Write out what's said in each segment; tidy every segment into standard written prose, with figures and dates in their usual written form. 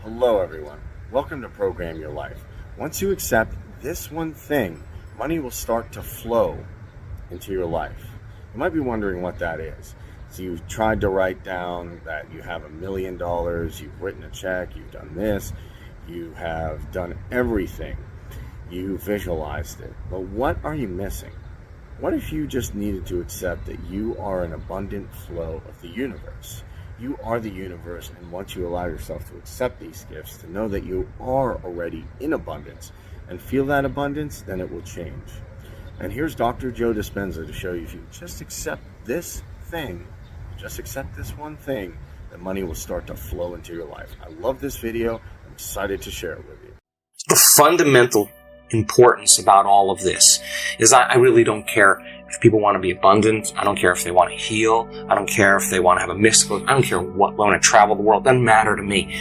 Hello everyone, welcome to Program Your Life. Once you accept this one thing, money will start to flow into your life. You might be wondering what that is. So you've tried to write down that you have $1 million, you've written a check, you've done this, you have done everything, you visualized it. But what are you missing? What if you just needed to accept that you are an abundant flow of the universe? You are the universe, and once you allow yourself to accept these gifts, to know that you are already in abundance, and feel that abundance, then it will change. And here's Dr. Joe Dispenza to show you, if you just accept this thing, just accept this one thing, the money will start to flow into your life. I love this video. I'm excited to share it with you. The fundamental importance about all of this is I really don't care if people want to be abundant. I don't care if they want to heal. I don't care if they want to have a mystical. I don't care what, want to travel the world. It doesn't matter to me.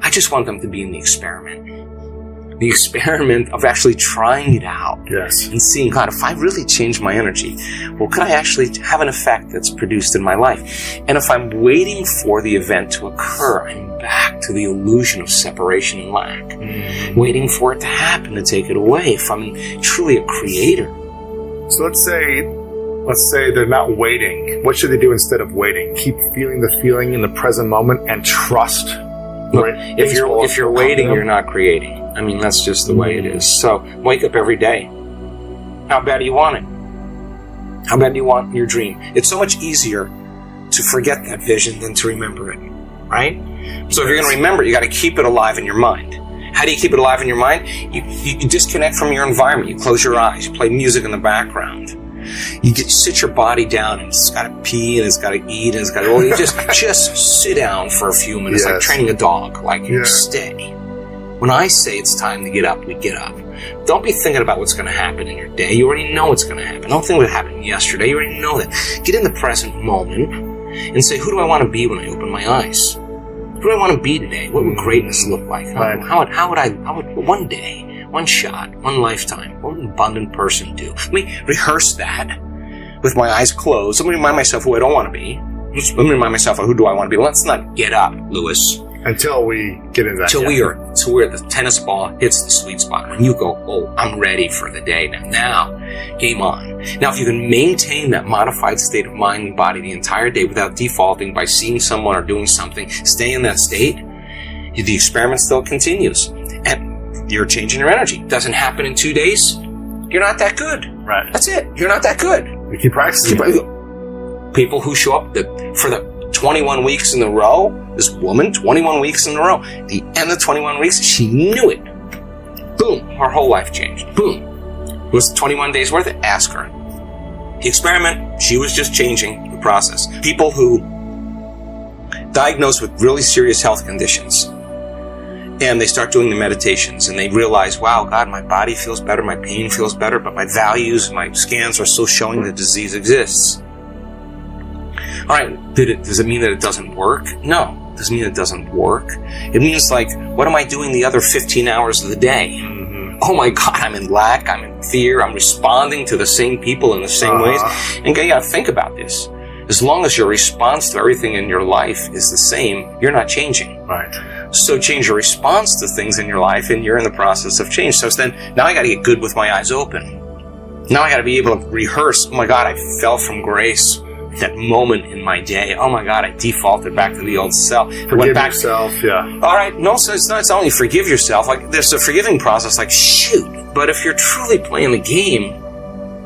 I just want them to be in the experiment. The experiment of actually trying it out. Yes. And seeing, God, if I really change my energy, well, could I actually have an effect that's produced in my life? And if I'm waiting for the event to occur, I'm back to the illusion of separation and lack. Waiting for it to happen to take it away. If I'm truly a creator. So let's say they're not waiting. What should they do instead of waiting? Keep feeling the feeling in the present moment and trust. Look, right? if you're waiting, you're not creating. I mean, that's just the way it is. So wake up every day. How bad do you want it? How bad do you want your dream? It's so much easier to forget that vision than to remember it, right? So if you're going to remember it, you got to keep it alive in your mind. How do you keep it alive in your mind? You disconnect from your environment. You close your eyes. You play music in the background. You sit your body down, and it's got to pee, and it's got to eat, and it's got to... Well, you just sit down for a few minutes, like training a dog. Like, you stay. When I say it's time to get up, we get up. Don't be thinking about what's going to happen in your day. You already know what's going to happen. Don't think what happened yesterday. You already know that. Get in the present moment and say, who do I want to be when I open my eyes? Who do I want to be today? What would greatness look like? How would one day, one shot, one lifetime, what would an abundant person do? Let me rehearse that with my eyes closed. Let me remind myself who I don't want to be. Let me remind myself of who do I want to be. Let's not get up, Lewis. Until we get into that. Until where the tennis ball hits the sweet spot. When you go, oh, I'm ready for the day now. Now, game on. Now, if you can maintain that modified state of mind and body the entire day without defaulting by seeing someone or doing something, stay in that state, the experiment still continues. And you're changing your energy. Doesn't happen in 2 days. You're not that good. Right. That's it. You're not that good. We keep practicing. People who show up for the 21 weeks in a row, this woman, 21 weeks in a row, the end of 21 weeks, she knew it. Boom, her whole life changed. Boom. Was it 21 days worth it? Ask her. The experiment, she was just changing the process. People who diagnosed with really serious health conditions, and they start doing the meditations, and they realize, wow, God, my body feels better, my pain feels better, but my values, my scans are still showing the disease exists. All right, does it mean that it doesn't work? No, it doesn't mean it doesn't work. It means, like, what am I doing the other 15 hours of the day? Mm-hmm. Oh my God, I'm in lack, I'm in fear, I'm responding to the same people in the same ways. And you gotta think about this. As long as your response to everything in your life is the same, you're not changing. Right. So change your response to things in your life, and you're in the process of change. So then, now I gotta get good with my eyes open. Now I gotta be able to rehearse, oh my God, I fell from grace. That moment in my day, oh my God, I defaulted back to the old self. Forgive yourself, yeah. All right, no, so it's not only forgive yourself. Like, there's a forgiving process, like, shoot. But if you're truly playing the game,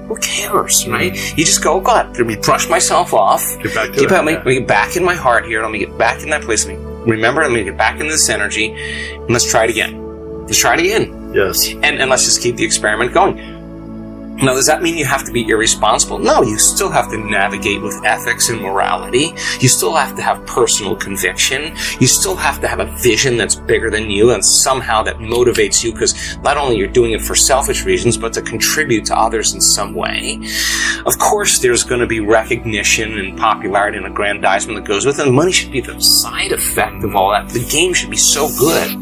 who cares, right? You just go, oh God, let me brush myself off. Get back to let me get back in my heart here. Let me get back in that place. Let me get back in this energy. And let's try it again. Let's try it again. Yes. And let's just keep the experiment going. Now, does that mean you have to be irresponsible? No, you still have to navigate with ethics and morality. You still have to have personal conviction. You still have to have a vision that's bigger than you and somehow that motivates you, because not only you're doing it for selfish reasons, but to contribute to others in some way. Of course, there's going to be recognition and popularity and aggrandizement that goes with it. And money should be the side effect of all that. The game should be so good.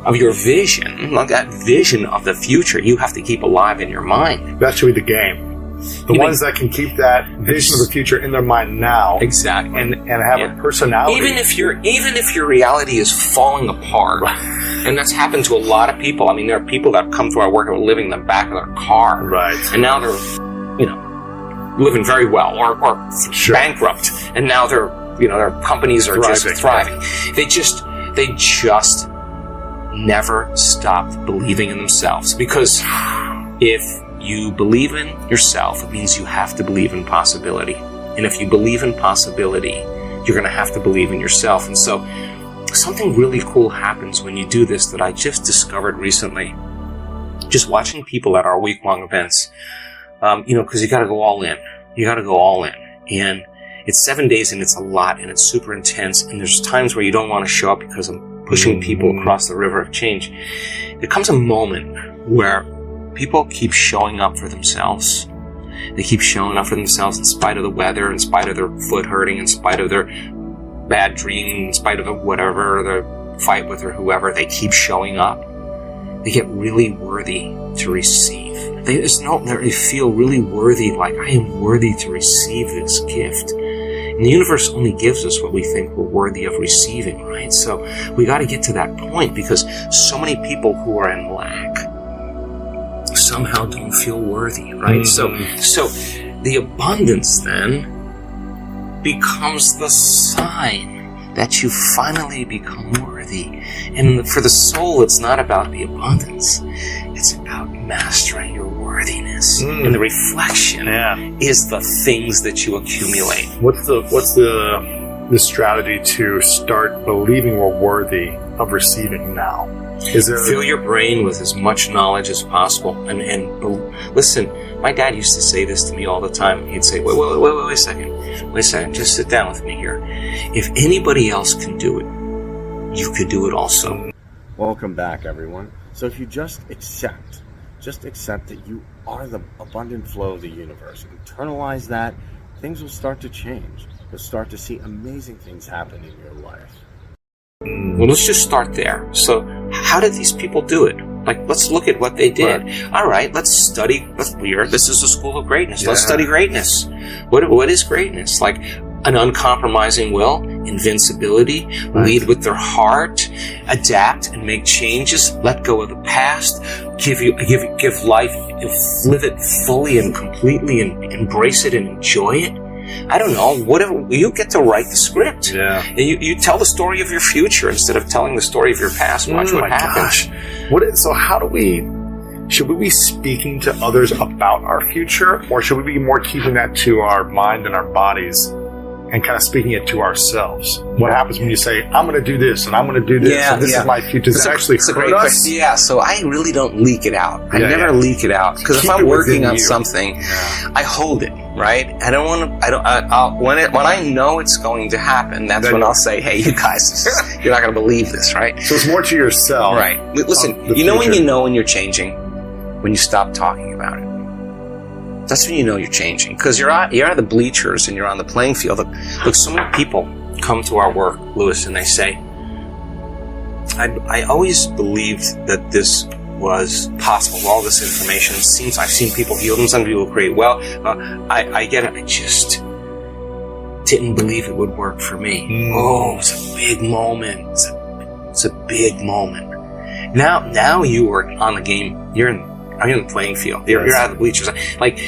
Of your vision, like that vision of the future, you have to keep alive in your mind. That should be the game. The ones that can keep that vision of the future in their mind now. Exactly. And have a personality. Even if your reality is falling apart, and that's happened to a lot of people. I mean, there are people that come to our work and are living in the back of their car. Right. And now they're, living very well or bankrupt. And now their companies are just thriving. They just never stopped believing in themselves. Because if you believe in yourself, it means you have to believe in possibility. And if you believe in possibility, you're going to have to believe in yourself. And so something really cool happens when you do this that I just discovered recently. Just watching people at our week-long events, because you got to go all in. You got to go all in. And it's 7 days and it's a lot and it's super intense. And there's times where you don't want to show up because I'm pushing people across the river of change. There comes a moment where people keep showing up for themselves. They keep showing up for themselves in spite of the weather, in spite of their foot hurting, in spite of their bad dream, in spite of the whatever, the fight with or whoever. They keep showing up. They get really worthy to receive. They feel really worthy, like I am worthy to receive this gift. And the universe only gives us what we think we're worthy of receiving, right? So we got to get to that point because so many people who are in lack somehow don't feel worthy, right? Mm-hmm. So the abundance then becomes the sign that you finally become worthy. And for the soul, it's not about the abundance. It's about mastering your worthiness. And the reflection is the things that you accumulate. What's the strategy to start believing we're worthy of receiving now? Fill your brain with as much knowledge as possible. And listen, my dad used to say this to me all the time. He'd say, wait a second, just sit down with me here. If anybody else can do it, you could do it also. Welcome back, everyone. So if you just accept that you are the abundant flow of the universe, internalize that, things will start to change. You'll start to see amazing things happen in your life. Well, let's just start there. So how did these people do it? Like, let's look at what they did. Right. All right, let's study. This is a school of greatness. Yeah. Let's study greatness. What is greatness? Like an uncompromising will, invincibility, lead with their heart, adapt and make changes, let go of the past, give life, live it fully and completely and embrace it and enjoy it. I don't know, whatever. You get to write the script. Yeah. And you tell the story of your future instead of telling the story of your past. Watch what happens. So should we be speaking to others about our future, or should we be more keeping that to our mind and our bodies and kind of speaking it to ourselves? What happens when you say, I'm going to do this and I'm going to do this and this is my future? Does it actually hurt us? Yeah, so I really don't leak it out. I never leak it out because if I'm working on something, I hold it, right? I don't want to, when I know it's going to happen, that's when I'll say, hey, you guys, you're not going to believe this, right? So it's more to yourself. Right. Listen, you know when you're changing? When you stop talking about it. That's when you know you're changing. Because you're at the bleachers and you're on the playing field. Look, so many people come to our work, Lewis, and they say, I always believed that this was possible. All this information I've seen people heal and some people create well. I get it. I just didn't believe it would work for me. Oh, it's a big moment. It's a big moment. Now you are on the game. You're in the playing field. You're out of the bleachers. Like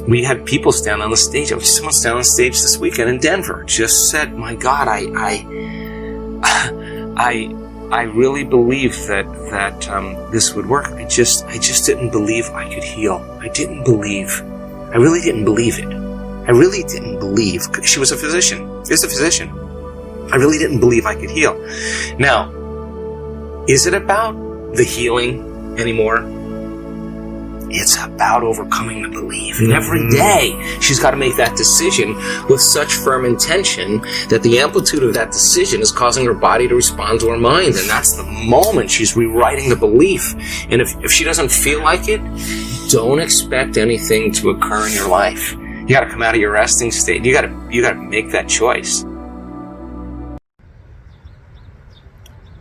we had people stand on the stage. Someone stand on the stage this weekend in Denver. Just said, "My God, I really believed that this would work. I just didn't believe I could heal. I really didn't believe it. I really didn't believe." She was a physician. She's a physician. I really didn't believe I could heal. Now, is it about the healing anymore? It's about overcoming the belief. And every day, she's got to make that decision with such firm intention that the amplitude of that decision is causing her body to respond to her mind. And that's the moment she's rewriting the belief. And if she doesn't feel like it, don't expect anything to occur in your life. You got to come out of your resting state. You got to make that choice.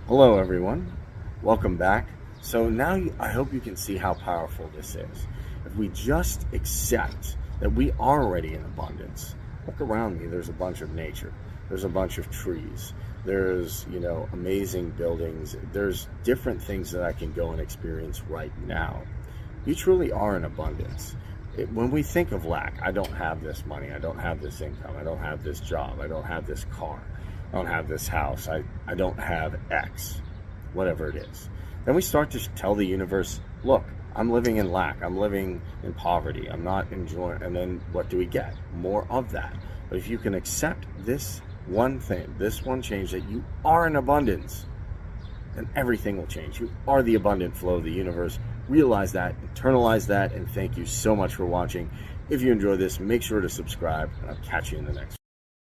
Hello, everyone. Welcome back. So now I hope you can see how powerful this is. If we just accept that we are already in abundance. Look around me, there's a bunch of nature. There's a bunch of trees. There's, amazing buildings. There's different things that I can go and experience right now. You truly are in abundance. When we think of lack, I don't have this money, I don't have this income, I don't have this job, I don't have this car, I don't have this house, I don't have X, whatever it is. Then we start to tell the universe, look, I'm living in lack, I'm living in poverty, I'm not enjoying, and then what do we get? More of that. But if you can accept this one thing, this one change, that you are in abundance, then everything will change. You are the abundant flow of the universe. Realize that, internalize that, and thank you so much for watching. If you enjoyed this, make sure to subscribe, and I'll catch you in the next one.